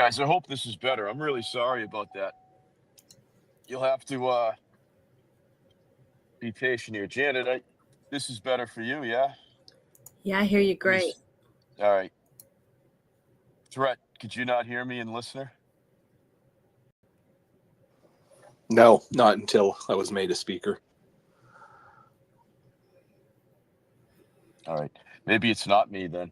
guys, I hope this is better. I'm really sorry about that. You'll have to be patient here. Janet, this is better for you, yeah? Yeah, I hear you great. All right. Threat, could you not hear me in listener? No, not until I was made a speaker. All right. Maybe it's not me then.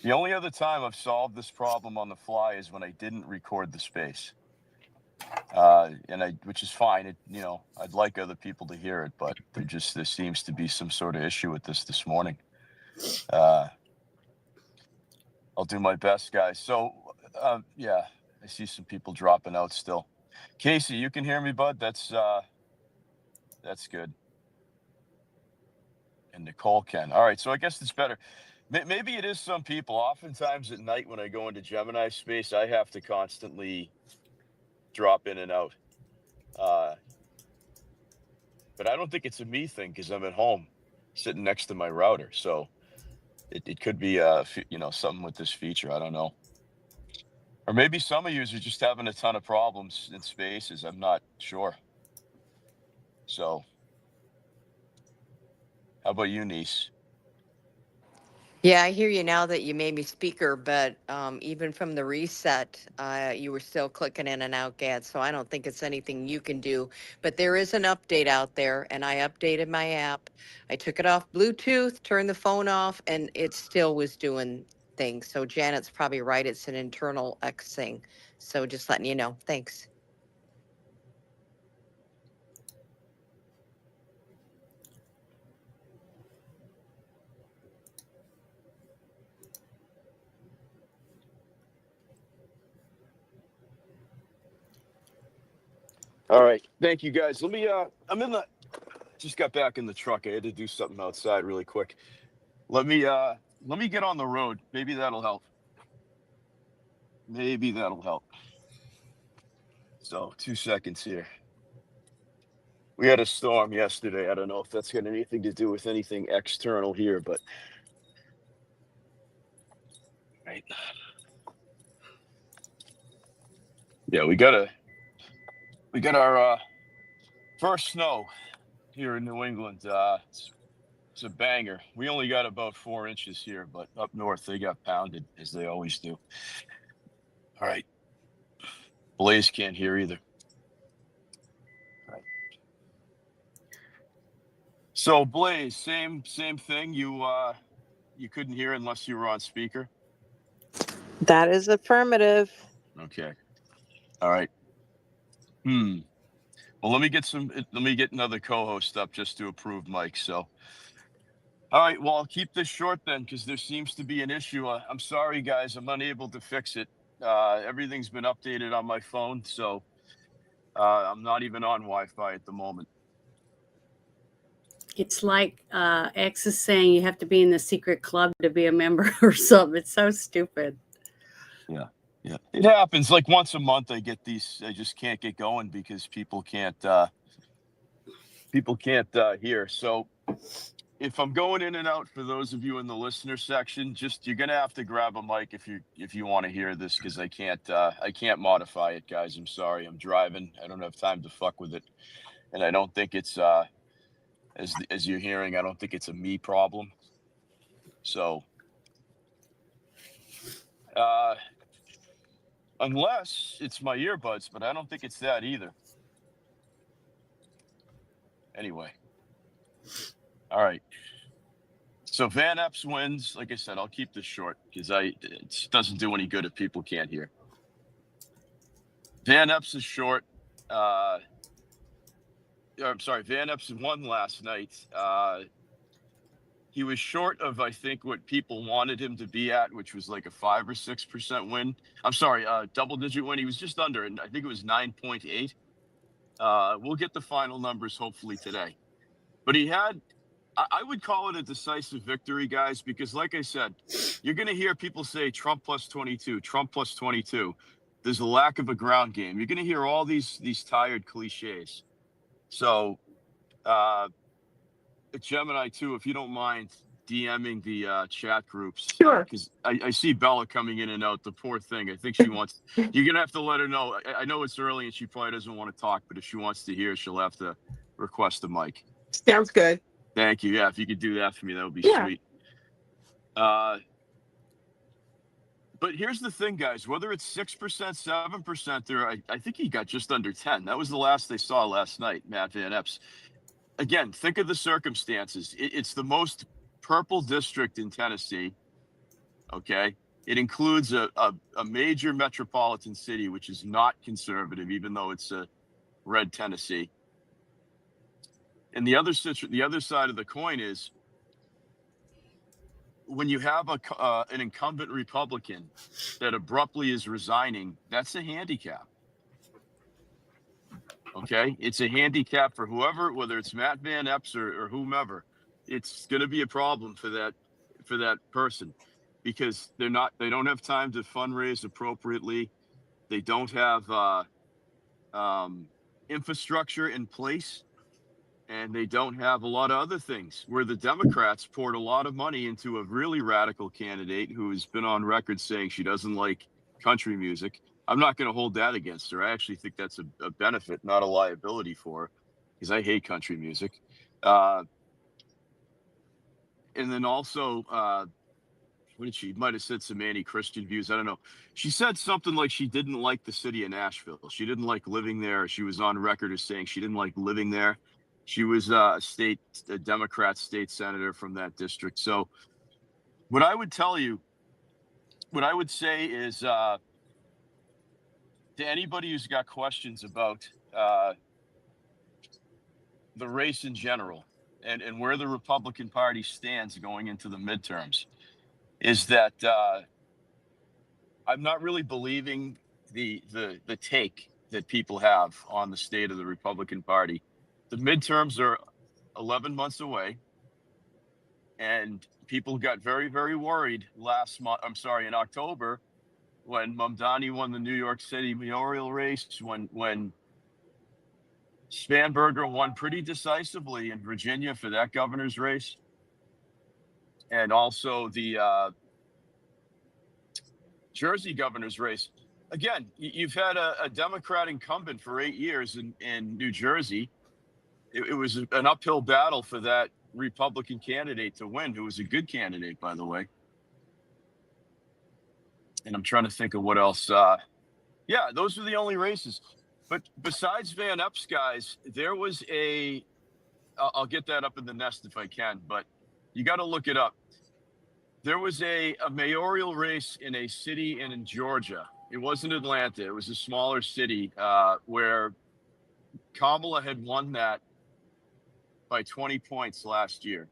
The only other time I've solved this problem on the fly is when I didn't record the space. Which is fine. I'd like other people to hear it, but there seems to be some sort of issue with this morning. I'll do my best, guys. So, yeah, I see some people dropping out still. Casey, you can hear me, bud? That's good. And Nicole can. All right, so I guess it's better. Maybe it is some people. Oftentimes at night when I go into Gemini space, I have to constantly drop in and out. But I don't think it's a me thing because I'm at home sitting next to my router. So it could be, something with this feature. I don't know. Or maybe some of you are just having a ton of problems in spaces. I'm not sure. So how about you, niece? Yeah, I hear you now that you made me speaker, but even from the reset, you were still clicking in and out, Gad, so I don't think it's anything you can do. But there is an update out there, and I updated my app. I took it off Bluetooth, turned the phone off, and it still was doing things. So Janet's probably right. It's an internal X thing. So just letting you know. Thanks. All right. Thank you, guys. Let me, just got back in the truck. I had to do something outside really quick. Let me get on the road. Maybe that'll help. So 2 seconds here. We had a storm yesterday. I don't know if that's got anything to do with anything external here, but right. Yeah, we got our first snow here in New England. It's a banger. We only got about 4 inches here, but up north they got pounded as they always do. All right. Blaze can't hear either. All right. So Blaze, same thing. You couldn't hear unless you were on speaker. That is affirmative. Okay. All right. Well, let me get another co-host up just to approve Mike. So, all right. Well, I'll keep this short then because there seems to be an issue. I'm sorry, guys. I'm unable to fix it. Everything's been updated on my phone, so I'm not even on Wi-Fi at the moment. It's like X is saying you have to be in the secret club to be a member or something. It's so stupid. Yeah. It happens. Like once a month, I get these. I just can't get going because people can't hear. So if I'm going in and out, for those of you in the listener section, you're gonna have to grab a mic if you want to hear this because I can't modify it, guys. I'm sorry. I'm driving. I don't have time to fuck with it, and I don't think it's as you're hearing. I don't think it's a me problem. So. Unless it's my earbuds, but I don't think it's that either. Anyway. All right. So Van Epps wins. Like I said, I'll keep this short because it doesn't do any good if people can't hear. Van Epps is short. I'm sorry. Van Epps won last night. He was short of, I think, what people wanted him to be at, which was like a 5 or 6% win. I'm sorry, double-digit win. He was just under, and I think it was 9.8. We'll get the final numbers hopefully today. But I would call it a decisive victory, guys, because like I said, you're going to hear people say Trump plus 22, Trump plus 22. There's a lack of a ground game. You're going to hear all these tired cliches. So, Gemini too, if you don't mind, DMing the chat groups. Sure. Because I see Bella coming in and out. The poor thing. I think she wants. You're gonna have to let her know. I know it's early and she probably doesn't want to talk, but if she wants to hear, she'll have to request a mic. Sounds good. Thank you. Yeah, if you could do that for me, that would be Yeah. sweet. But here's the thing, guys. Whether it's 6%, 7%, there, I think he got just under 10. That was the last they saw last night, Matt Van Epps. Again, think of the circumstances. It's the most purple district in Tennessee. Okay, it includes a major metropolitan city, which is not conservative, even though it's a red Tennessee. And the other side of the coin is, when you have an incumbent Republican that abruptly is resigning, that's a handicap. Okay, it's a handicap for whoever, whether it's Matt Van Epps or whomever. It's going to be a problem for that person, because they don't have time to fundraise appropriately. They don't have infrastructure in place. And they don't have a lot of other things, where the Democrats poured a lot of money into a really radical candidate who has been on record saying she doesn't like country music. I'm not going to hold that against her. I actually think that's a benefit, not a liability for her, because I hate country music. And then also, what did she might have said some anti-Christian views. I don't know. She said something like she didn't like the city of Nashville. She didn't like living there. She was on record as saying she didn't like living there. She was a Democrat state senator from that district. So what I would say is, to anybody who's got questions about the race in general and where the Republican Party stands going into the midterms, is that I'm not really believing the take that people have on the state of the Republican Party. The midterms are 11 months away, and people got very, very worried in October, when Mamdani won the New York City mayoral race, when Spanberger won pretty decisively in Virginia for that governor's race, and also the Jersey governor's race. Again, you've had a Democrat incumbent for 8 years in New Jersey. It was an uphill battle for that Republican candidate to win, who was a good candidate, by the way. And I'm trying to think of what else. Yeah, those are the only races. But besides Van Epps, guys, there was I'll get that up in the nest if I can, but you got to look it up. There was a mayoral race in a city in Georgia. It wasn't Atlanta. It was a smaller city where Kamala had won that by 20 points last year.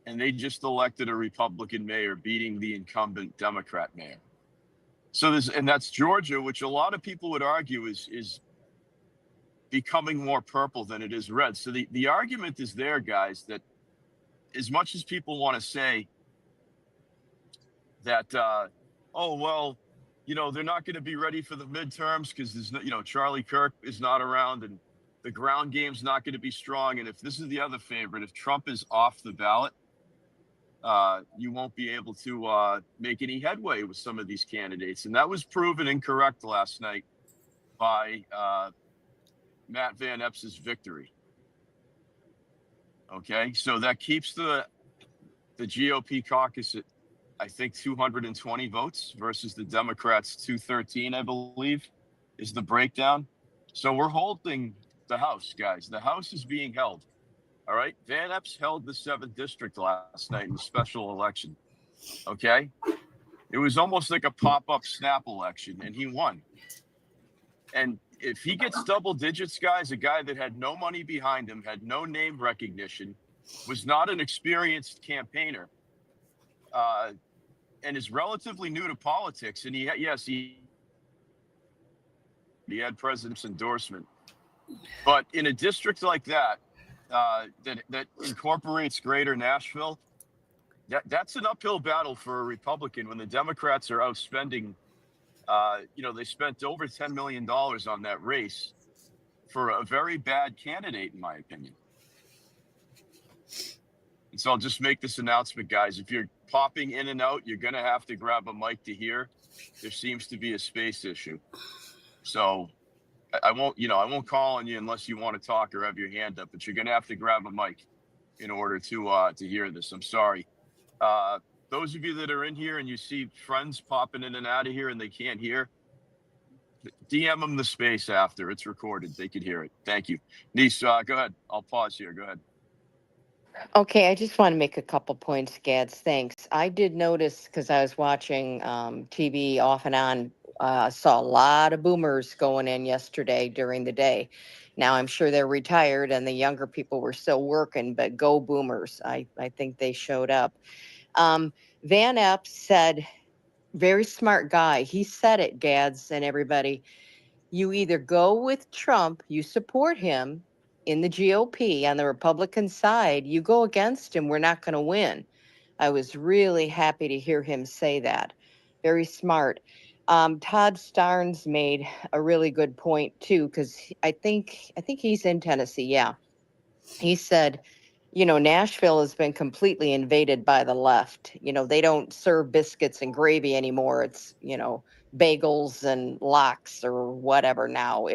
And they just elected a Republican mayor, beating the incumbent Democrat mayor. So that's Georgia, which a lot of people would argue is becoming more purple than it is red. So the argument is there, guys, that as much as people want to say that, they're not going to be ready for the midterms because there's no, Charlie Kirk is not around, and the ground game's not going to be strong. And if this is the other favorite, if Trump is off the ballot, you won't be able to make any headway with some of these candidates. And that was proven incorrect last night by Matt Van Epps' victory. Okay, so that keeps the GOP caucus at, I think, 220 votes versus the Democrats' 213, I believe, is the breakdown. So we're holding the House, guys. The House is being held. All right. Van Epps held the 7th district last night in the special election. Okay. It was almost like a pop-up snap election, and he won. And if he gets double digits, guys, a guy that had no money behind him, had no name recognition, was not an experienced campaigner, and is relatively new to politics. And he had president's endorsement. But in a district like that, that incorporates greater Nashville, that's an uphill battle for a Republican when the Democrats are outspending. They spent over $10 million on that race for a very bad candidate, in my opinion. So I'll just make this announcement, guys. If you're popping in and out, you're going to have to grab a mic to hear. There seems to be a space issue. So I won't call on you unless you want to talk or have your hand up, but you're going to have to grab a mic in order to hear this. I'm sorry. Those of you that are in here and you see friends popping in and out of here and they can't hear, DM them the space after it's recorded. They could hear it. Thank you. Niece, go ahead. I'll pause here. Go ahead. Okay, I just want to make a couple points, Gads. Thanks. I did notice because I was watching TV off and on, saw a lot of boomers going in yesterday during the day. Now I'm sure they're retired and the younger people were still working, but go boomers. I think they showed up. Van Epp said, very smart guy. He said it, Gads and everybody. You either go with Trump, you support him in the GOP on the Republican side, you go against him, we're not going to win. I was really happy to hear him say that. Very smart. Todd Starnes made a really good point too, because I think he's in Tennessee. Yeah, he said, Nashville has been completely invaded by the left. They don't serve biscuits and gravy anymore. It's, bagels and lox or whatever now.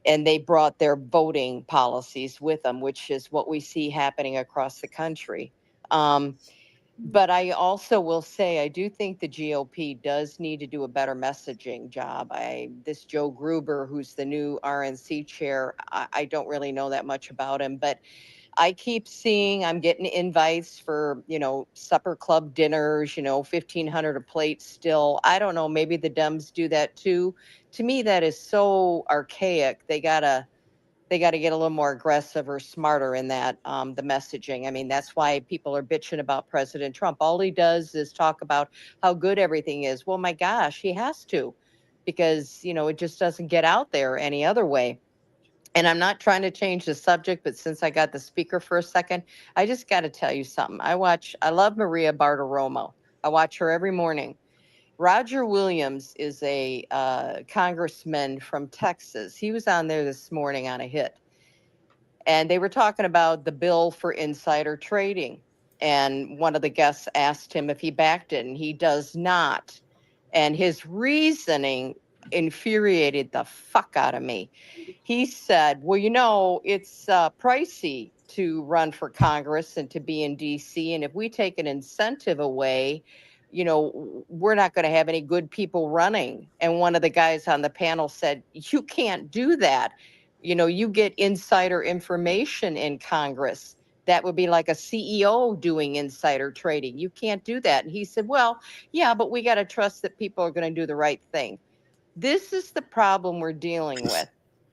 And they brought their voting policies with them, which is what we see happening across the country. But I also will say, I do think the GOP does need to do a better messaging job. This Joe Gruber, who's the new RNC chair, I don't really know that much about him, but I keep seeing I'm getting invites for, supper club dinners, 1,500 a plate still. I don't know, maybe the Dems do that too. To me, that is so archaic. They gotta get a little more aggressive or smarter in that, the messaging. I mean, that's why people are bitching about President Trump. All he does is talk about how good everything is. Well, my gosh, he has to, because, it just doesn't get out there any other way. And I'm not trying to change the subject, but since I got the speaker for a second, I just got to tell you something. I love Maria Bartiromo. I watch her every morning. Roger Williams is a congressman from Texas. He was on there this morning on a hit. And they were talking about the bill for insider trading. And one of the guests asked him if he backed it, and he does not. And his reasoning infuriated the fuck out of me. He said, well, it's pricey to run for Congress and to be in DC. And if we take an incentive away, we're not going to have any good people running. And one of the guys on the panel said, you can't do that. You get insider information in Congress. That would be like a CEO doing insider trading. You can't do that. And he said, well, yeah, but we got to trust that people are going to do the right thing. This is the problem we're dealing with,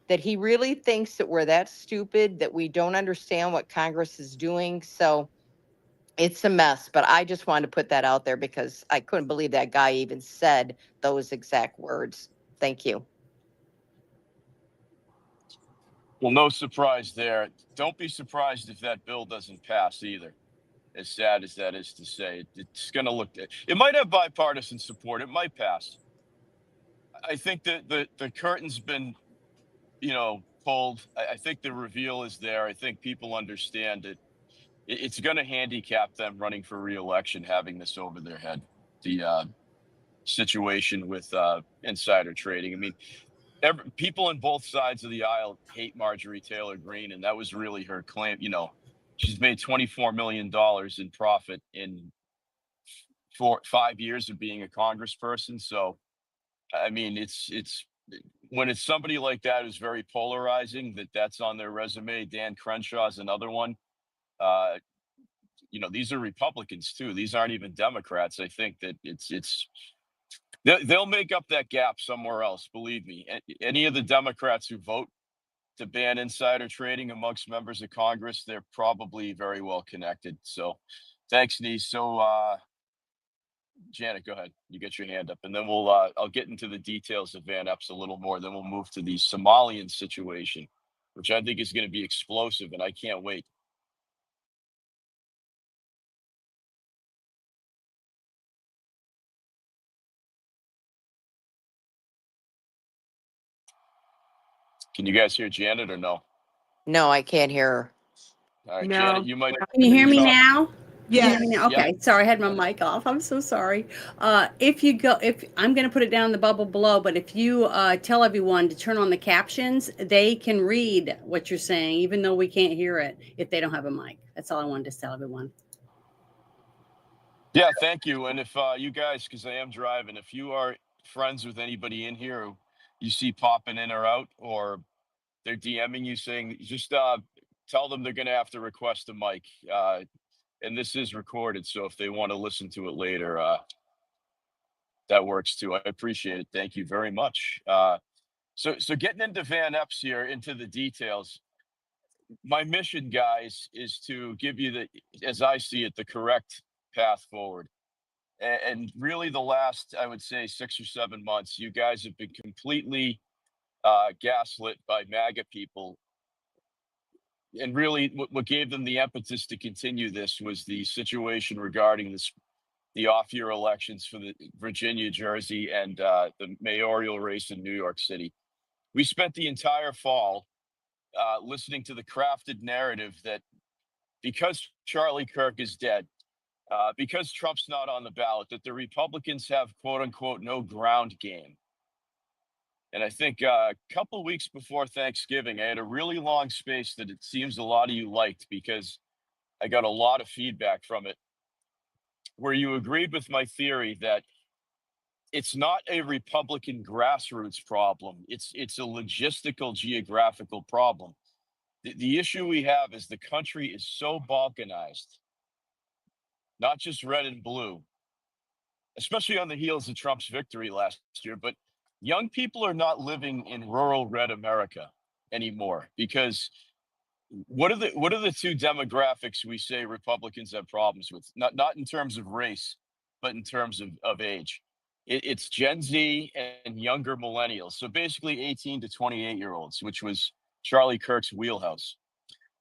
that he really thinks that we're that stupid, that we don't understand what Congress is doing. So it's a mess, but I just wanted to put that out there because I couldn't believe that guy even said those exact words. Thank you. Well, no surprise there. Don't be surprised if that bill doesn't pass either. As sad as that is to say, it's going to look. It might have bipartisan support. It might pass. I think that the curtain's been, pulled. I think the reveal is there. I think people understand it. It's going to handicap them running for reelection, having this over their head. The situation with insider trading. I mean, people on both sides of the aisle hate Marjorie Taylor Greene, and that was really her claim. She's made $24 million in profit in 5 years of being a congressperson. So, I mean, it's when it's somebody like that who's very polarizing, that's on their resume. Dan Crenshaw's another one. Uh, these are Republicans too. These aren't even Democrats. I think that they'll make up that gap somewhere else. Believe me. Any of the Democrats who vote to ban insider trading amongst members of Congress, they're probably very well connected. So, thanks, Nee. So, Janet, go ahead. You get your hand up, and then I'll get into the details of Van Epps a little more. Then we'll move to the Somalian situation, which I think is going to be explosive, and I can't wait. Can you guys hear Janet or no? No, I can't hear her. All right, No. Janet, you might. Can you hear me talk. now? Can you hear me Yes. now? Okay, sorry, I had my mic off. I'm so sorry. If I'm going to put it down in the bubble below, but if you tell everyone to turn on the captions, they can read what you're saying, even though we can't hear it if they don't have a mic. That's all I wanted to tell everyone. Yeah, thank you. And if you guys, because I am driving, if you are friends with anybody in here who you see popping in or out, or they're DMing you saying, just tell them they're going to have to request a mic. And this is recorded, so if they want to listen to it later, that works too. I appreciate it. Thank you very much. So getting into Van Epps here, into the details. My mission, guys, is to give you as I see it, the correct path forward. And really, the last, I would say, 6 or 7 months, you guys have been completely gaslit by MAGA people. And really, what gave them the impetus to continue this was the situation regarding the off-year elections for the Virginia, Jersey, and the mayoral race in New York City. We spent the entire fall listening to the crafted narrative that because Charlie Kirk is dead, because Trump's not on the ballot, that the Republicans have quote unquote no ground game. And I think a couple weeks before Thanksgiving, I had a really long space that it seems a lot of you liked because I got a lot of feedback from it, where you agreed with my theory that it's not a Republican grassroots problem. It's a logistical geographical problem. The issue we have is the country is so balkanized, not just red and blue, especially on the heels of Trump's victory last year. But young people are not living in rural red America anymore, because what are the two demographics we say Republicans have problems with? Not in terms of race, but in terms of age. It's Gen Z and younger millennials. So basically 18 to 28-year-olds, which was Charlie Kirk's wheelhouse.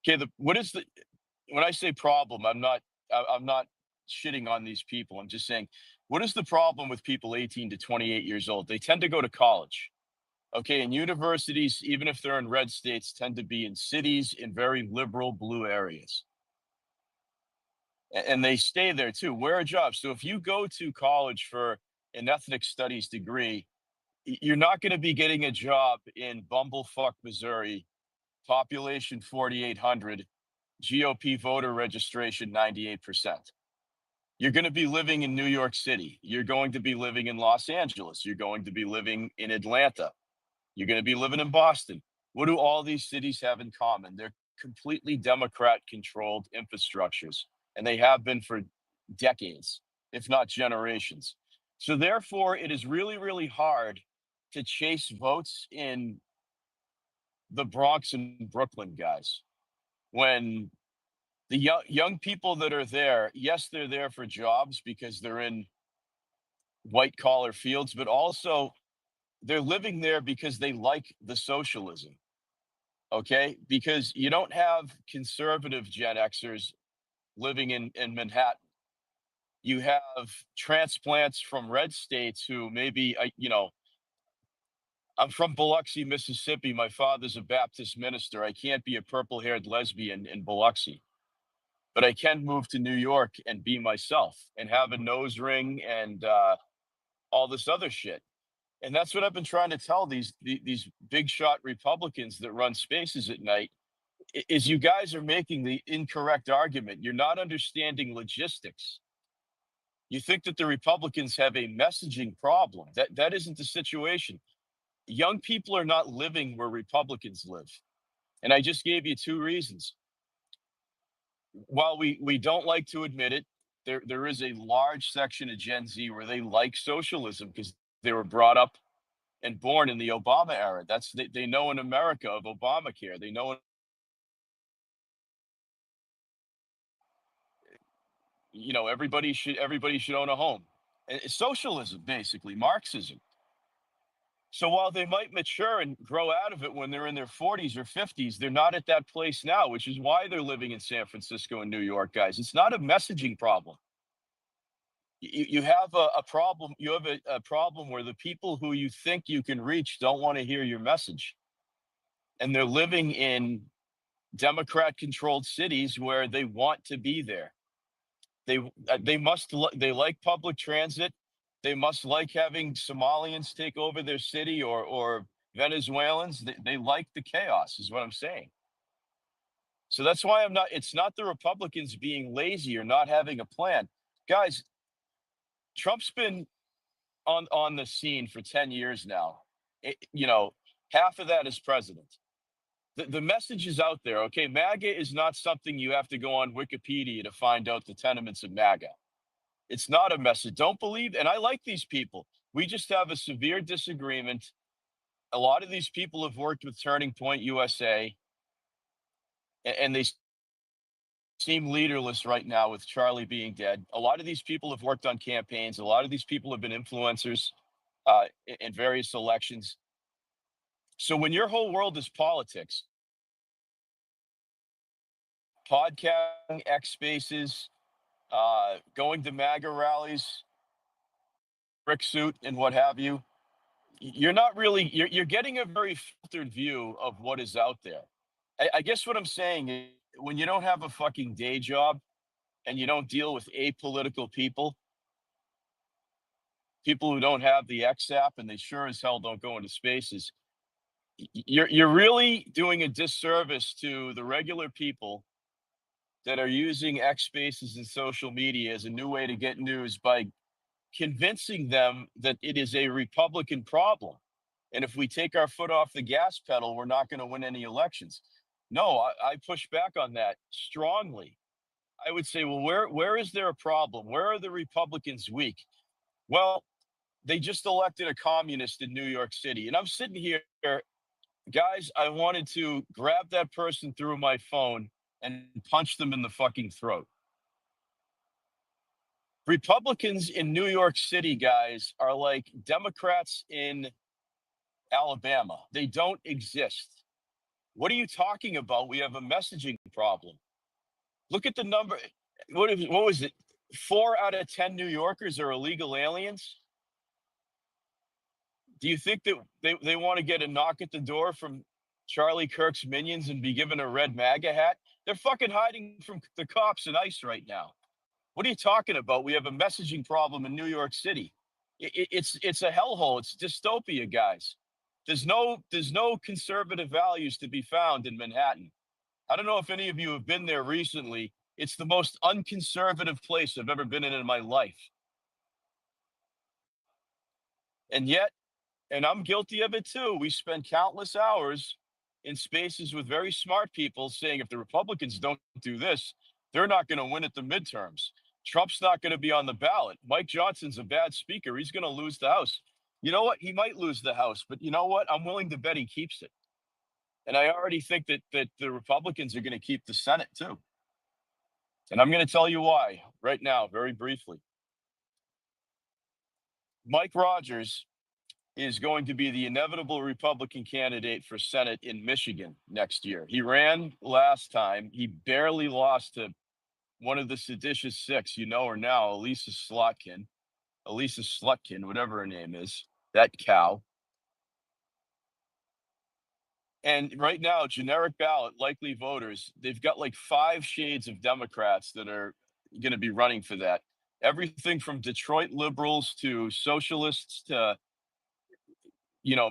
Okay, when I say problem, I'm not shitting on these people. I'm just saying, what is the problem with people 18 to 28 years old? They tend to go to college. Okay, and universities, even if they're in red states, tend to be in cities in very liberal blue areas. And they stay there too. Where are jobs? So if you go to college for an ethnic studies degree, you're not going to be getting a job in bumblefuck, Missouri, population 4,800, GOP voter registration 98%. You're going to be living in New York City. You're going to be living in Los Angeles. You're going to be living in Atlanta. You're going to be living in Boston. What do all these cities have in common? They're completely Democrat controlled infrastructures, and they have been for decades, if not generations. So therefore, it is really, really hard to chase votes in the Bronx and Brooklyn, guys, when the young people that are there, yes, they're there for jobs because they're in white collar fields, but also they're living there because they like the socialism. Okay, because you don't have conservative Gen Xers living in Manhattan. You have transplants from red states who maybe I'm from Biloxi, Mississippi. My father's a Baptist minister. I can't be a purple-haired lesbian in Biloxi, but I can move to New York and be myself and have a nose ring and all this other shit. And that's what I've been trying to tell these big shot Republicans that run spaces at night is you guys are making the incorrect argument. You're not understanding logistics. You think that the Republicans have a messaging problem. That isn't the situation. Young people are not living where Republicans live. And I just gave you two reasons. While we don't like to admit it, there is a large section of Gen Z where they like socialism because they were brought up and born in the Obama era. They know in America of Obamacare. They know everybody should own a home. And it's socialism, basically Marxism. So while they might mature and grow out of it when they're in their 40s or 50s, they're not at that place now, which is why they're living in San Francisco and New York, guys. It's not a messaging problem. You have a problem. You have a problem where the people who you think you can reach don't want to hear your message. And they're living in Democrat-controlled cities where they want to be there. They they like public transit. They must like having Somalians take over their city or Venezuelans. They like the chaos, is what I'm saying. So that's why it's not the Republicans being lazy or not having a plan. Guys, Trump's been on the scene for 10 years now. Half of that is president. The message is out there. Okay, MAGA is not something you have to go on Wikipedia to find out the tenements of MAGA. It's not a message. Don't believe. And I like these people. We just have a severe disagreement. A lot of these people have worked with Turning Point USA, and they seem leaderless right now with Charlie being dead. A lot of these people have worked on campaigns. A lot of these people have been influencers in various elections. So when your whole world is politics, podcasting, X Spaces, going to MAGA rallies, brick suit, and what have you, you're not really, you're getting a very filtered view of what is out there. I guess what I'm saying is when you don't have a fucking day job and you don't deal with apolitical people who don't have the X app, and they sure as hell don't go into spaces, you're really doing a disservice to the regular people that are using X Spaces and social media as a new way to get news by convincing them that it is a Republican problem. And if we take our foot off the gas pedal, we're not going to win any elections. No, I push back on that strongly. I would say, well, where is there a problem? Where are the Republicans weak? Well, they just elected a communist in New York City. And I'm sitting here, guys, I wanted to grab that person through my phone and punch them in the fucking throat. Republicans in New York City, guys, are like Democrats in Alabama. They don't exist. What are you talking about? We have a messaging problem. Look at the number. What was it? 4 out of 10 New Yorkers are illegal aliens. Do you think that they want to get a knock at the door from Charlie Kirk's minions and be given a red MAGA hat? They're fucking hiding from the cops and ICE right now. What are you talking about? We have a messaging problem in New York City. It's a hellhole. It's dystopia, guys. There's no conservative values to be found in Manhattan. I don't know if any of you have been there recently. It's the most unconservative place I've ever been in my life. And yet, and I'm guilty of it too, we spend countless hours in spaces with very smart people saying if the Republicans don't do this, they're not going to win at the midterms. Trump's not going to be on the ballot. Mike Johnson's a bad speaker. He's going to lose the House. You know what? He might lose the House, but you know what? I'm willing to bet he keeps it. And I already think that the Republicans are going to keep the Senate too. And I'm going to tell you why right now, very briefly. Mike Rogers is going to be the inevitable Republican candidate for Senate in Michigan next year. He ran last time. He barely lost to one of the seditious six, you know her now, Elisa Slotkin, whatever her name is, that cow. And right now, generic ballot, likely voters, they've got like 5 shades of Democrats that are going to be running for that. Everything from Detroit liberals to socialists to,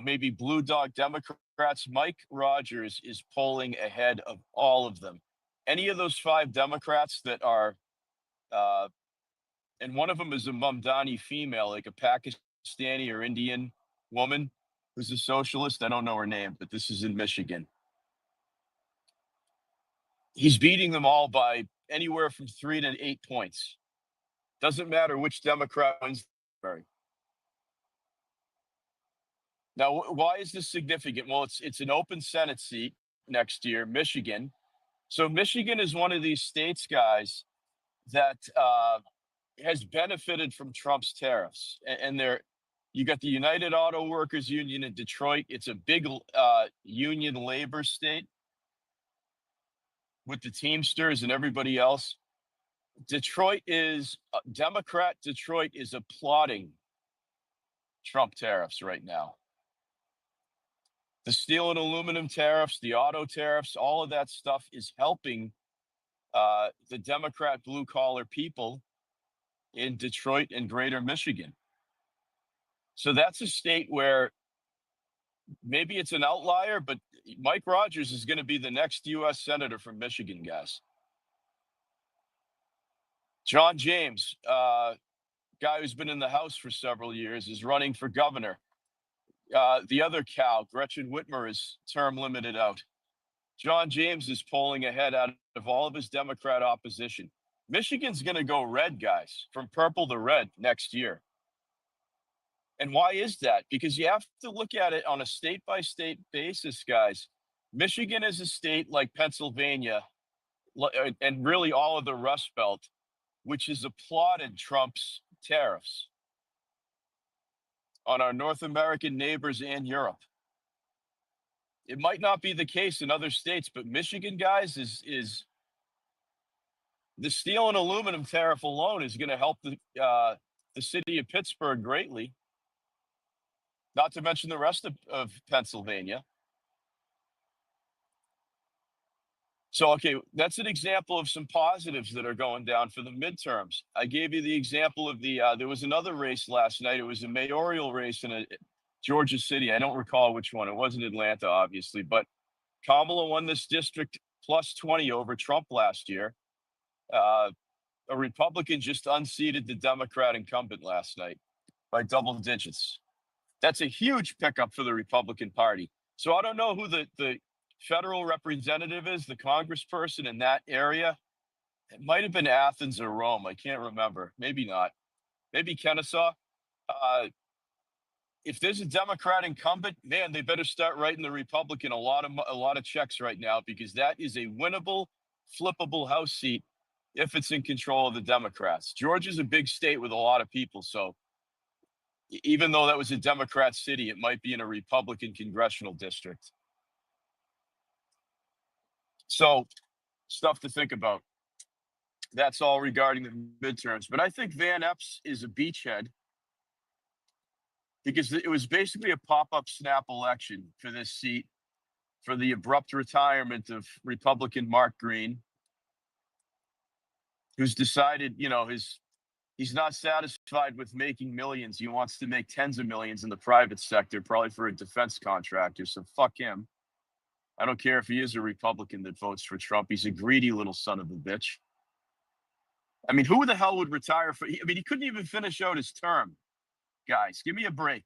maybe blue dog Democrats. Mike Rogers is polling ahead of all of them. Any of those 5 Democrats that are, and one of them is a Mamdani female, like a Pakistani or Indian woman who's a socialist. I don't know her name, but this is in Michigan. He's beating them all by anywhere from 3 to 8 points. Doesn't matter which Democrat wins. Now, why is this significant? Well, it's an open Senate seat next year, Michigan. So Michigan is one of these states, guys, that has benefited from Trump's tariffs. And you got the United Auto Workers Union in Detroit. It's a big union labor state with the Teamsters and everybody else. Democrat Detroit is applauding Trump tariffs right now. The steel and aluminum tariffs, the auto tariffs, all of that stuff is helping the Democrat blue collar people in Detroit and greater Michigan. So that's a state where maybe it's an outlier, but Mike Rogers is going to be the next U.S. Senator from Michigan, guys. John James, guy who's been in the House for several years, is running for governor. The other cow, Gretchen Whitmer, is term limited out. John James is polling ahead out of all of his Democrat opposition. Michigan's going to go red, guys, from purple to red next year. And why is that? Because you have to look at it on a state by state basis, guys. Michigan is a state like Pennsylvania and really all of the Rust Belt, which has applauded Trump's tariffs on our North American neighbors and Europe. It might not be the case in other states, but Michigan, guys, is the steel and aluminum tariff alone is going to help the city of Pittsburgh greatly. Not to mention the rest of Pennsylvania. So, okay, that's an example of some positives that are going down for the midterms. I gave you the example of there was another race last night. It was a mayoral race in Georgia City. I don't recall which one. It wasn't Atlanta, obviously, but Kamala won this district plus 20 over Trump last year. A Republican just unseated the Democrat incumbent last night by double digits. That's a huge pickup for the Republican Party. So I don't know who the federal representative is, the congressperson in that area. It might have been Athens or Rome. I can't remember. Maybe not. Maybe Kennesaw. If there's a Democrat incumbent, man, they better start writing the Republican a lot of checks right now, because that is a winnable, flippable House seat if it's in control of the Democrats. Georgia's a big state with a lot of people, so even though that was a Democrat city, it might be in a Republican congressional district. So, stuff to think about. That's all regarding the midterms. But I think Van Epps is a beachhead, because it was basically a pop-up snap election for this seat, for the abrupt retirement of Republican Mark Green, who's decided, he's not satisfied with making millions. He wants to make tens of millions in the private sector, probably for a defense contractor. So fuck him. I don't care if he is a Republican that votes for Trump. He's a greedy little son of a bitch. I mean, who the hell would retire he couldn't even finish out his term. Guys, give me a break.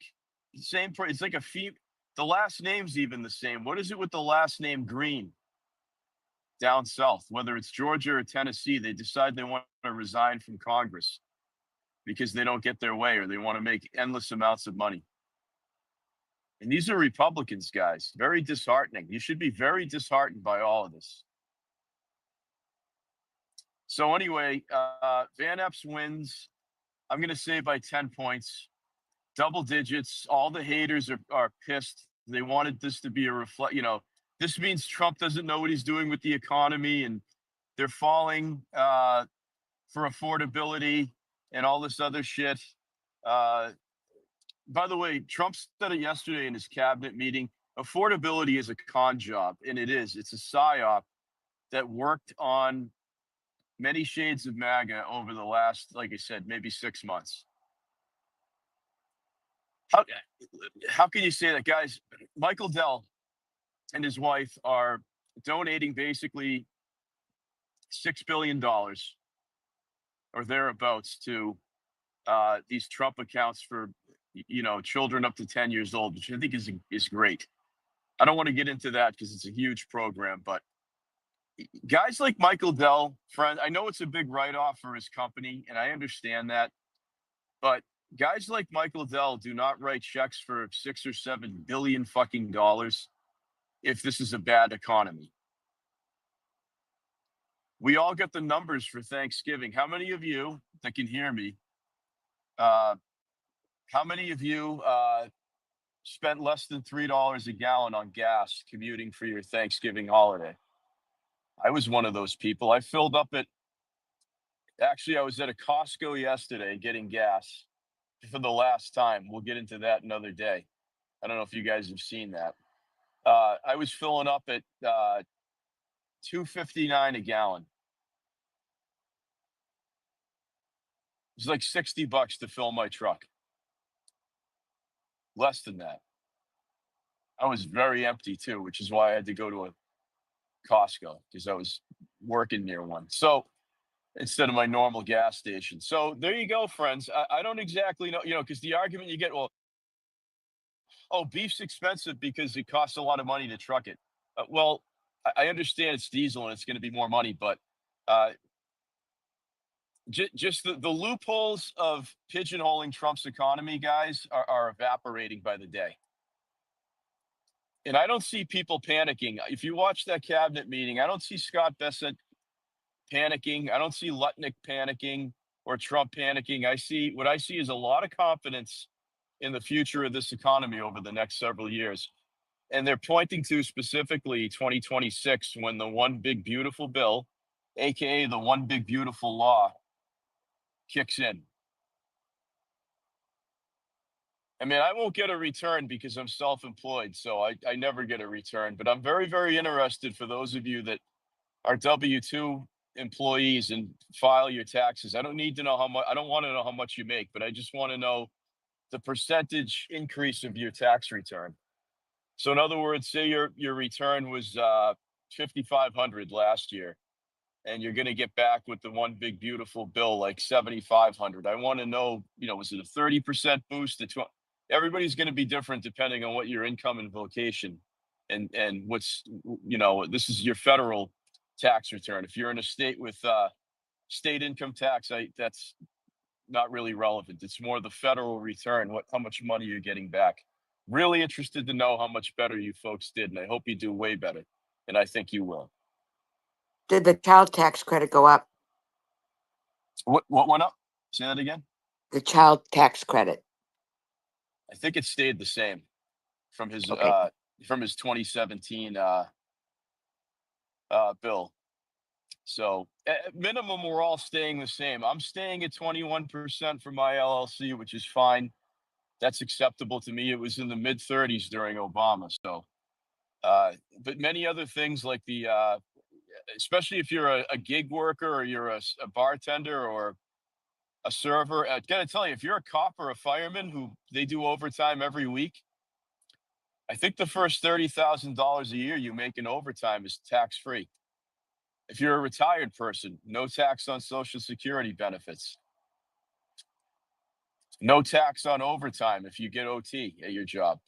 It's like the last name's even the same. What is it with the last name Green down south? Whether it's Georgia or Tennessee, they decide they want to resign from Congress because they don't get their way, or they want to make endless amounts of money. And these are Republicans, guys. Very disheartening. You should be very disheartened by all of this. So anyway, Van Epps wins. I'm going to say by 10 points, double digits. All the haters are pissed. They wanted this to be this means Trump doesn't know what he's doing with the economy, and they're falling for affordability and all this other shit. By the way, Trump said it yesterday in his cabinet meeting. Affordability is a con job, and it is. It's a psyop that worked on many shades of MAGA over the last, like I said, maybe 6 months. How can you say that, guys? Michael Dell and his wife are donating basically $6 billion or thereabouts to these Trump accounts for children up to 10 years old, which I think is great. I don't want to get into that because it's a huge program, but guys like Michael Dell, friend, I know it's a big write-off for his company, and I understand that, but guys like Michael Dell do not write checks for $6 or $7 billion fucking dollars if this is a bad economy. We all get the numbers for Thanksgiving. How many of you that can hear me? How many of you spent less than $3 a gallon on gas commuting for your Thanksgiving holiday? I was one of those people. I filled up I was at a Costco yesterday getting gas for the last time. We'll get into that another day. I don't know if you guys have seen that. I was filling up at $2.59 a gallon. It was like $60 to fill my truck. Less than that. I was very empty too, which is why I had to go to a Costco because I was working near one. So instead of my normal gas station. So there you go, friends. I don't exactly know, because the argument you get, well, oh, beef's expensive because it costs a lot of money to truck it. Well, I understand it's diesel and it's going to be more money, but just the loopholes of pigeonholing Trump's economy, guys, are evaporating by the day. And I don't see people panicking. If you watch that cabinet meeting, I don't see Scott Bessent panicking. I don't see Lutnick panicking or Trump panicking. What I see is a lot of confidence in the future of this economy over the next several years. And they're pointing to specifically 2026 when the one big beautiful bill, AKA the one big beautiful law, kicks in. I mean, I won't get a return because I'm self-employed, so I never get a return. But I'm very, very interested for those of you that are W-2 employees and file your taxes. I don't need to know how much. I don't want to know how much you make, but I just want to know the percentage increase of your tax return. So in other words, say your return was 5,500 last year, and you're going to get back with the one big beautiful bill like 7,500. I want to know, was it a 30% boost? Everybody's going to be different depending on what your income and vocation, and what's, this is your federal tax return. If you're in a state with state income tax, that's not really relevant. It's more the federal return, how much money you're getting back. Really interested to know how much better you folks did, and I hope you do way better, and I think you will. Did the child tax credit go up? What went up? Say that again. The child tax credit. I think it stayed the same from his Okay. from his 2017 bill. So at minimum, we're all staying the same. I'm staying at 21% for my LLC, which is fine. That's acceptable to me. It was in the mid 30s during Obama. So, but many other things like especially if you're a gig worker or you're a bartender or a server, I gotta tell you, if you're a cop or a fireman who they do overtime every week, I think the first $30,000 a year you make in overtime is tax free. If you're a retired person, no tax on Social Security benefits. No tax on overtime if you get OT at your job.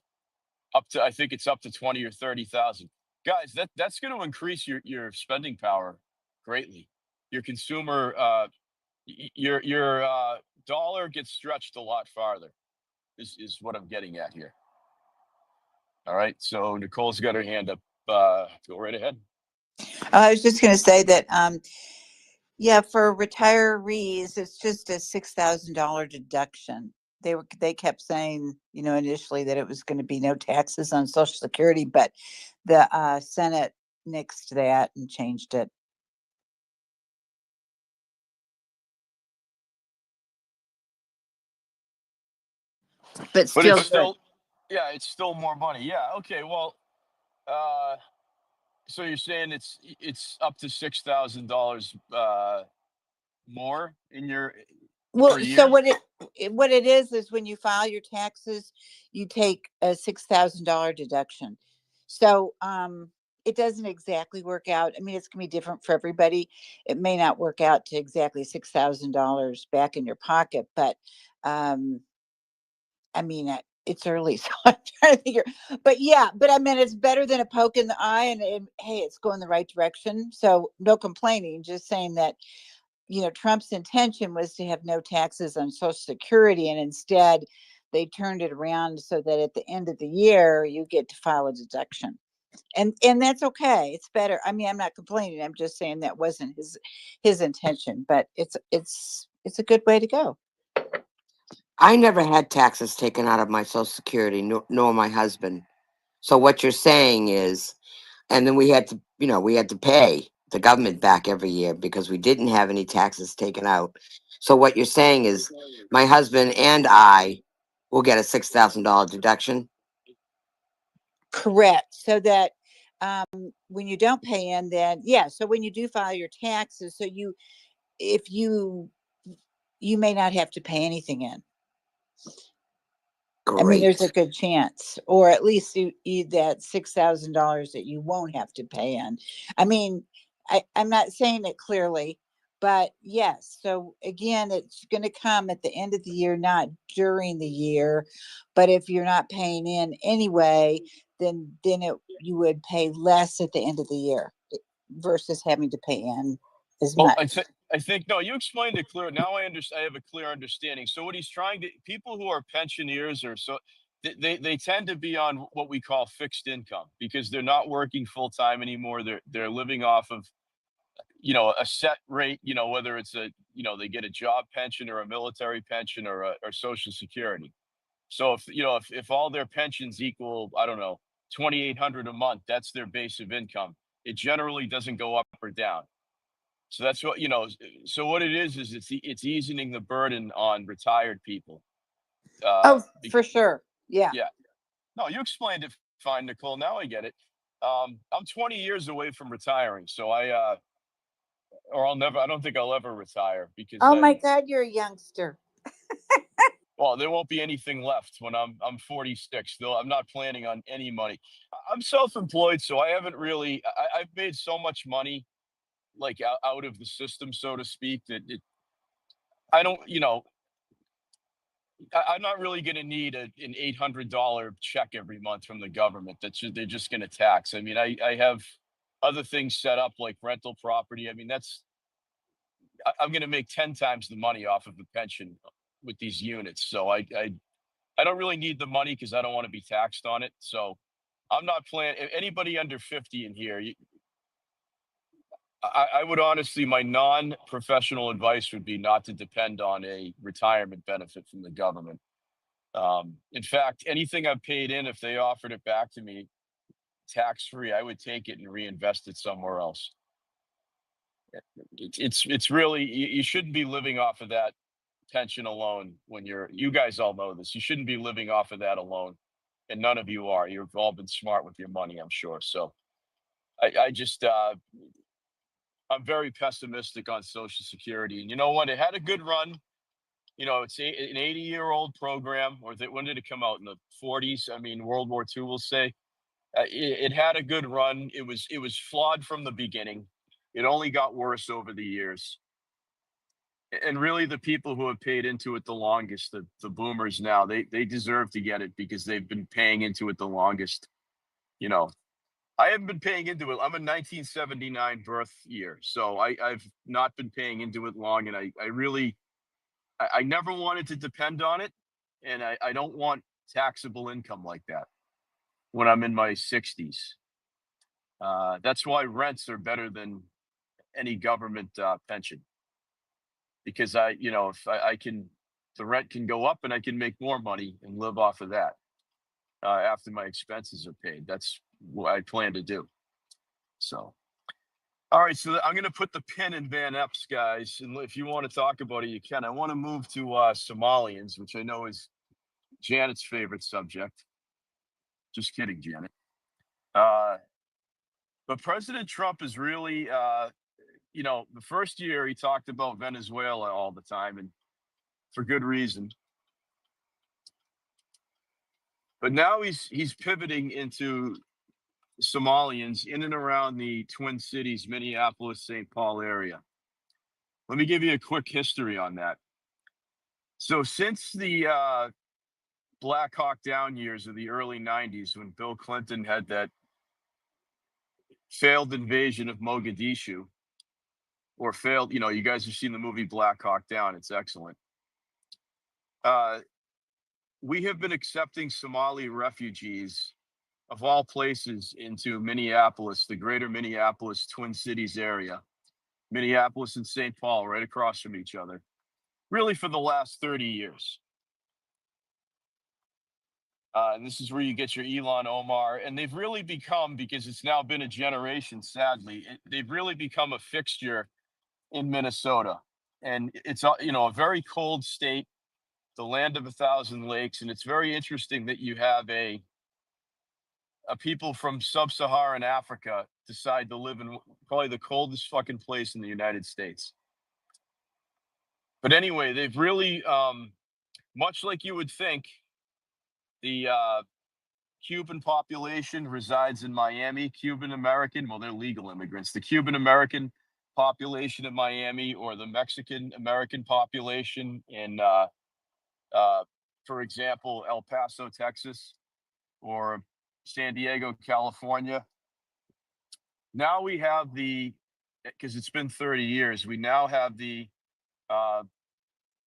I think it's up to 20 or 30,000. Guys, that's going to increase your spending power greatly. Your consumer, your dollar gets stretched a lot farther. Is what I'm getting at here. All right. So Nicole's got her hand up. Go right ahead. I was just going to say that, yeah, for retirees, it's just a $6,000 deduction. They kept saying, initially that it was going to be no taxes on Social Security, but the Senate nixed that and changed it. But But still, it's still, yeah, it's still more money. Yeah. Okay. Well, so you're saying it's up to $6,000 more in your well, per year? so what it is when you file your taxes, you take a $6,000 deduction. So it doesn't exactly work out. I mean, it's gonna be different for everybody. It may not work out to exactly $6,000 back in your pocket, but I mean, it's early, so I'm trying to figure. But I mean, it's better than a poke in the eye, and hey, it's going the right direction. So no complaining. Just saying that Trump's intention was to have no taxes on Social Security, and instead they turned it around so that at the end of the year you get to file a deduction, and that's okay. It's better. I mean, I'm not complaining. I'm just saying that wasn't his intention, but it's a good way to go. I never had taxes taken out of my Social Security, nor my husband. So what you're saying is, and then we had to pay the government back every year because we didn't have any taxes taken out. So what you're saying is, my husband and I will get a $6,000 deduction. Correct. So that when you don't pay in, then yeah. So when you do file your taxes, so if you may not have to pay anything in. I mean, there's a Great. good chance, or at least that $6,000 that you won't have to pay in. I mean, I'm not saying it clearly, but yes. So again, it's going to come at the end of the year, not during the year. But if you're not paying in anyway, then you would pay less at the end of the year versus having to pay in as Well, much. I think no, you explained it clear. Now I understand. I have a clear understanding. So what he's trying to people who are pensioners or so they tend to be on what we call fixed income because they're not working full time anymore. They're living off of a set rate. Whether it's they get a job pension or a military pension or Social Security. So if all their pensions equal, I don't know, 2,800 a month, that's their base of income. It generally doesn't go up or down. So that's what So what it is it's easing the burden on retired people. Oh, for sure. Yeah. Yeah. No, you explained it fine, Nicole. Now I get it. I'm 20 years away from retiring, so or I'll never. I don't think I'll ever retire because Oh my God, you're a youngster. well, there won't be anything left when I'm 46. Though I'm not planning on any money. I'm self-employed, so I haven't really. I've made so much money, like out of the system, so to speak, that I don't. I'm not really going to need an $800 check every month from the government. They're just going to tax. I mean, I have other things set up like rental property. I mean, I'm going to make 10 times the money off of the pension with these units. So I don't really need the money because I don't want to be taxed on it. So I'm not planning. Anybody under 50 in here, I would honestly, my non-professional advice would be not to depend on a retirement benefit from the government. In fact, anything I've paid in, if they offered it back to me tax free, I would take it and reinvest it somewhere else. It's really you shouldn't be living off of that pension alone when you guys all know this. You shouldn't be living off of that alone, and none of you are. You've all been smart with your money, I'm sure. So I just I'm very pessimistic on Social Security, and you know what? It had a good run. It's an 80-year-old program, or when did it come out in the 40s? I mean, World War II, we'll say. It had a good run. It was flawed from the beginning. It only got worse over the years. And really, the people who have paid into it the longest, the boomers now, they deserve to get it because they've been paying into it the longest. You know, I haven't been paying into it. I'm a 1979 birth year, so I've not been paying into it long, and I really I never wanted to depend on it, and I don't want taxable income like that when I'm in my 60s. That's why rents are better than any government pension because if I can, the rent can go up and I can make more money and live off of that after my expenses are paid. That's what I plan to do. So, all right. So I'm going to put the pin in Van Epps, guys. And if you want to talk about it, you can. I want to move to Somalians, which I know is Janet's favorite subject. Just kidding, Janet. But President Trump is really, the first year he talked about Venezuela all the time, and for good reason. But now he's pivoting into Somalians in and around the Twin Cities, Minneapolis, St. Paul area. Let me give you a quick history on that. So since the Black Hawk Down years of the early 90s, when Bill Clinton had that failed invasion of Mogadishu, or failed, you guys have seen the movie Black Hawk Down. It's excellent. We have been accepting Somali refugees of all places into Minneapolis, the greater Minneapolis Twin Cities area, Minneapolis and St. Paul, right across from each other, really for the last 30 years. And this is where you get your Elon Omar. And they've really become, because it's now been a generation, sadly, they've really become a fixture in Minnesota. And it's a very cold state, the land of 1,000 lakes. And it's very interesting that you have a people from sub-Saharan Africa decide to live in probably the coldest fucking place in the United States. But anyway, they've really, much like you would think, the Cuban population resides in Miami. Cuban American, well, they're legal immigrants. The Cuban American population in Miami, or the Mexican American population in, for example, El Paso, Texas, or San Diego, California. Now we have because it's been 30 years, we now have the uh,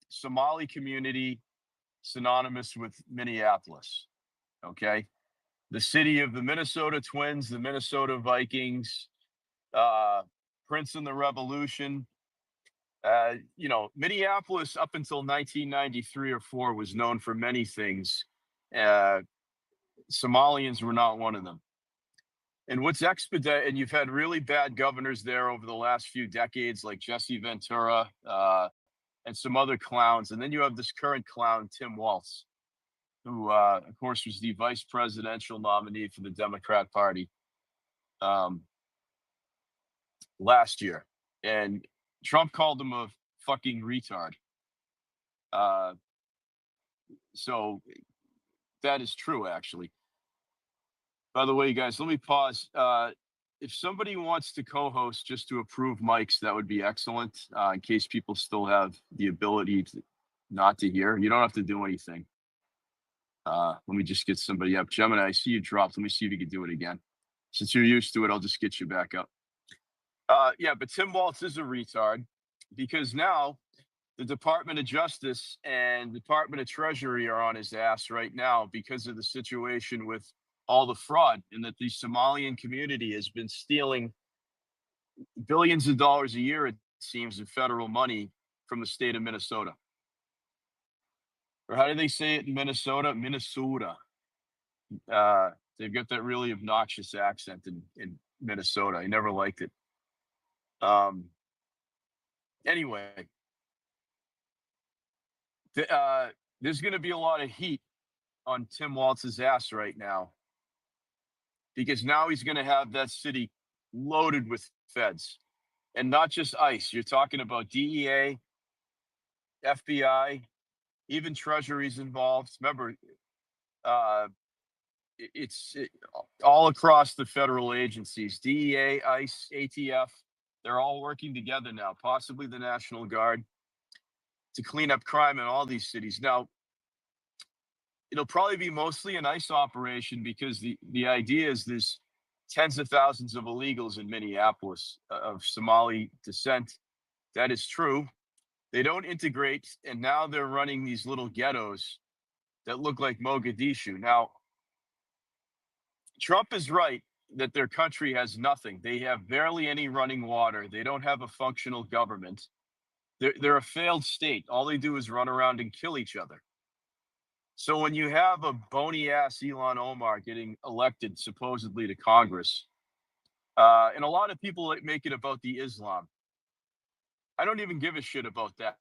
Somali community synonymous with Minneapolis. Okay. The city of the Minnesota Twins, the Minnesota Vikings, Prince and the Revolution. Minneapolis up until 1993 or 4 was known for many things. Somalians were not one of them. And and you've had really bad governors there over the last few decades, like Jesse Ventura and some other clowns. And then you have this current clown, Tim Walz, who, of course, was the vice presidential nominee for the Democrat Party last year. And Trump called him a fucking retard. So that is true, actually. By the way, guys, let me pause. If somebody wants to co-host just to approve mics, that would be excellent. In case people still have the ability not to hear, you don't have to do anything. Let me just get somebody up. Gemini, I see you dropped. Let me see if you can do it again. Since you're used to it, I'll just get you back up. Yeah, but Tim Walz is a retard, because now the Department of Justice and Department of Treasury are on his ass right now because of the situation with all the fraud, and that the Somalian community has been stealing billions of dollars a year, it seems, of federal money from the state of Minnesota. Or how do they say it in Minnesota? Minnesota. They've got that really obnoxious accent in Minnesota. I never liked it. Anyway, there's going to be a lot of heat on Tim Walz's ass right now, because now he's going to have that city loaded with feds, and not just ICE. You're talking about DEA, FBI, even Treasury's involved. Remember, it's all across the federal agencies, DEA, ICE, ATF. They're all working together now, possibly the National Guard, to clean up crime in all these cities. Now, it'll probably be mostly an ICE operation, because the idea is there's tens of thousands of illegals in Minneapolis of Somali descent. That is true. They don't integrate, and now they're running these little ghettos that look like Mogadishu. Now, Trump is right that their country has nothing. They have barely any running water. They don't have a functional government. They're a failed state. All they do is run around and kill each other. So when you have a bony ass Elon Omar getting elected supposedly to Congress, and a lot of people make it about the Islam, I don't even give a shit about that.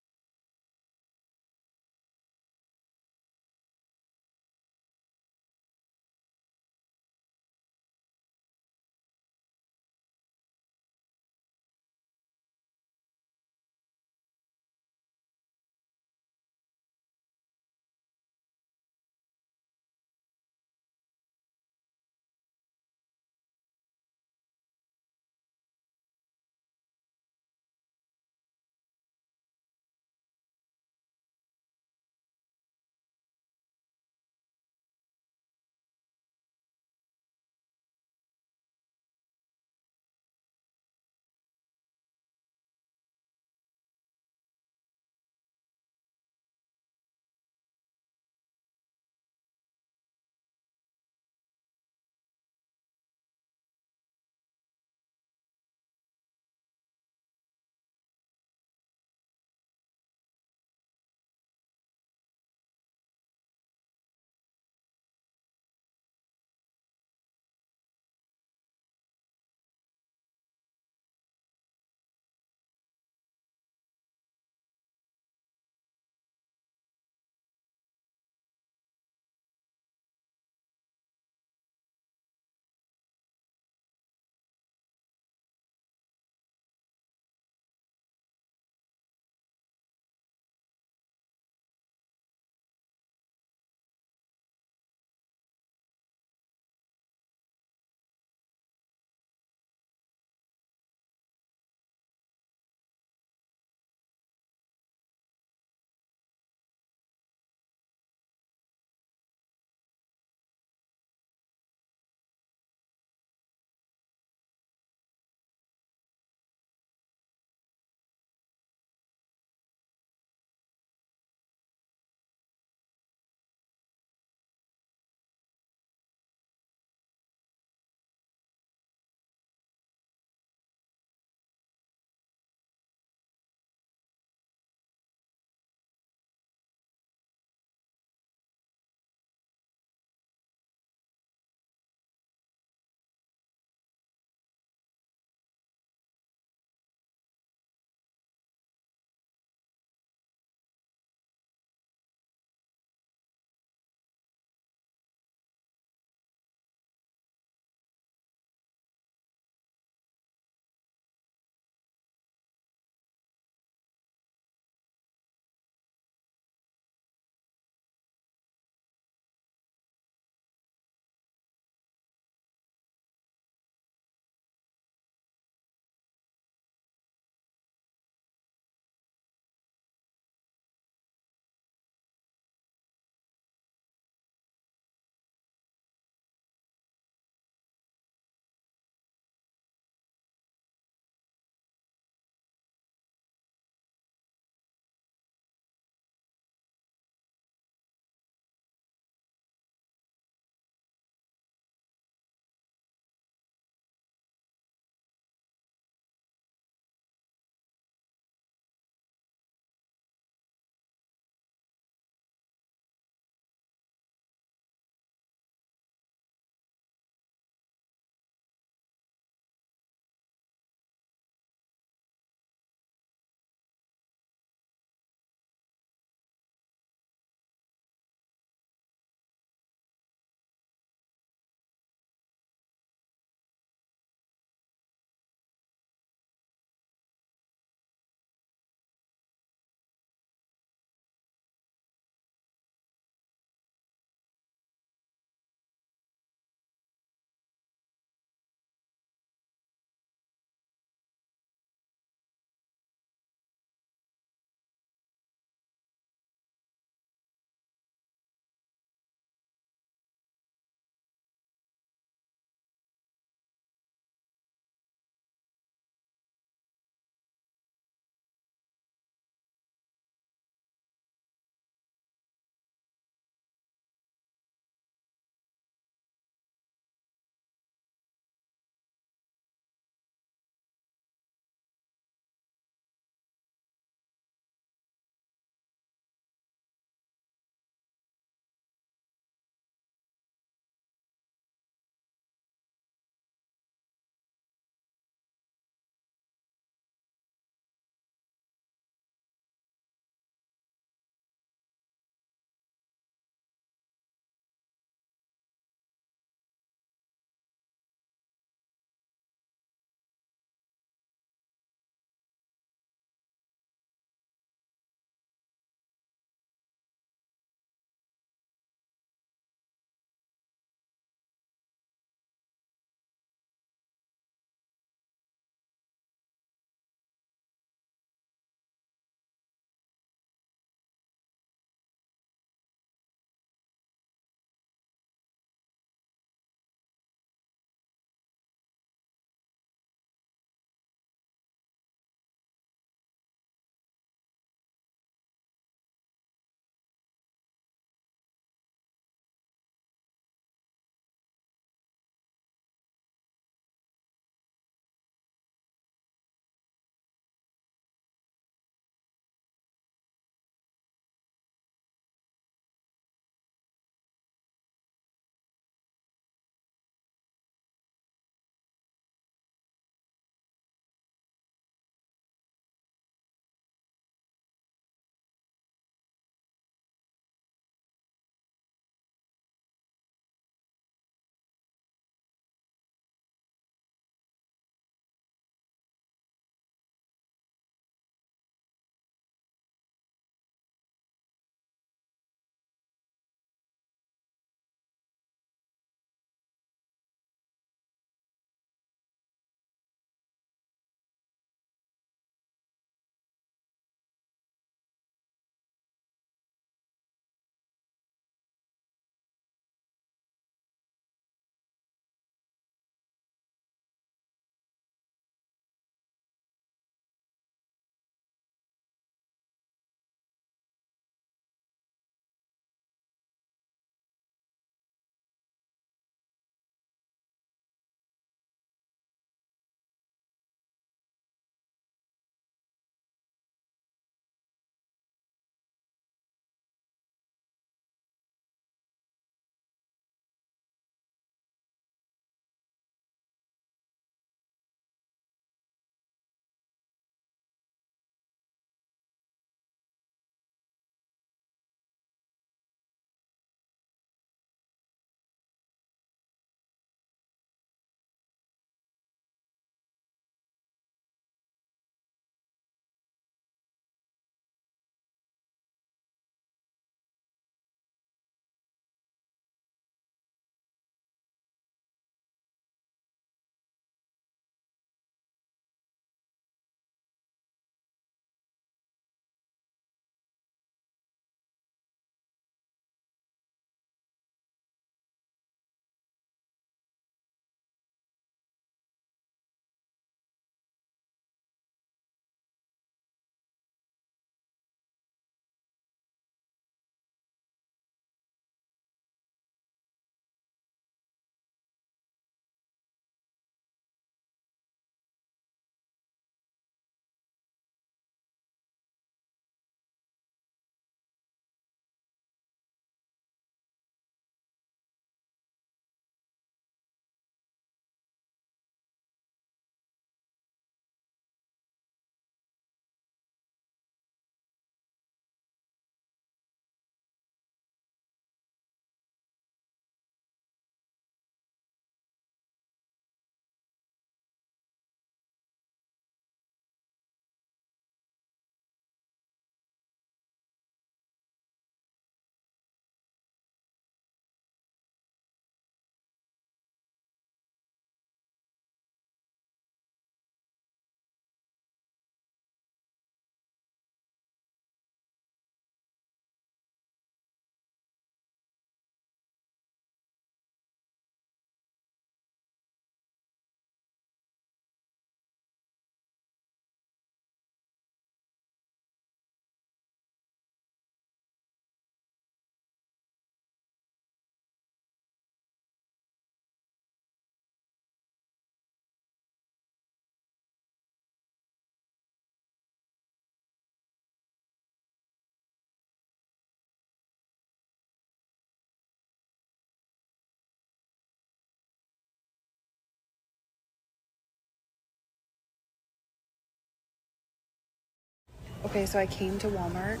Okay, so I came to Walmart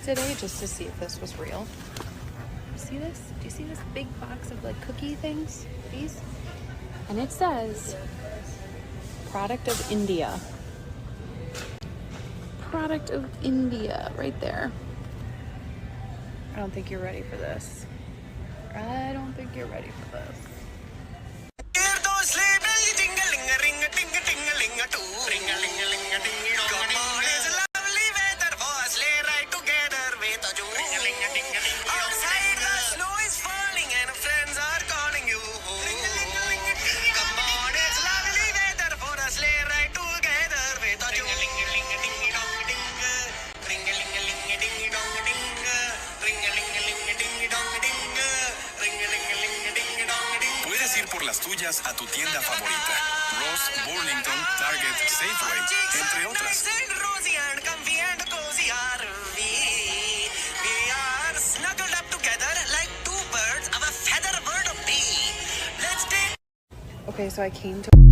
today just to see if this was real. See this? Do you see this big box of like cookie things? These? And it says product of India. Product of India right there. I don't think you're ready for this. I don't think you're ready for this. Puedes ir por las tuyas a tu tienda favorita. Ross, Burlington, Target, Safeway, entre otras. Okay, so I came to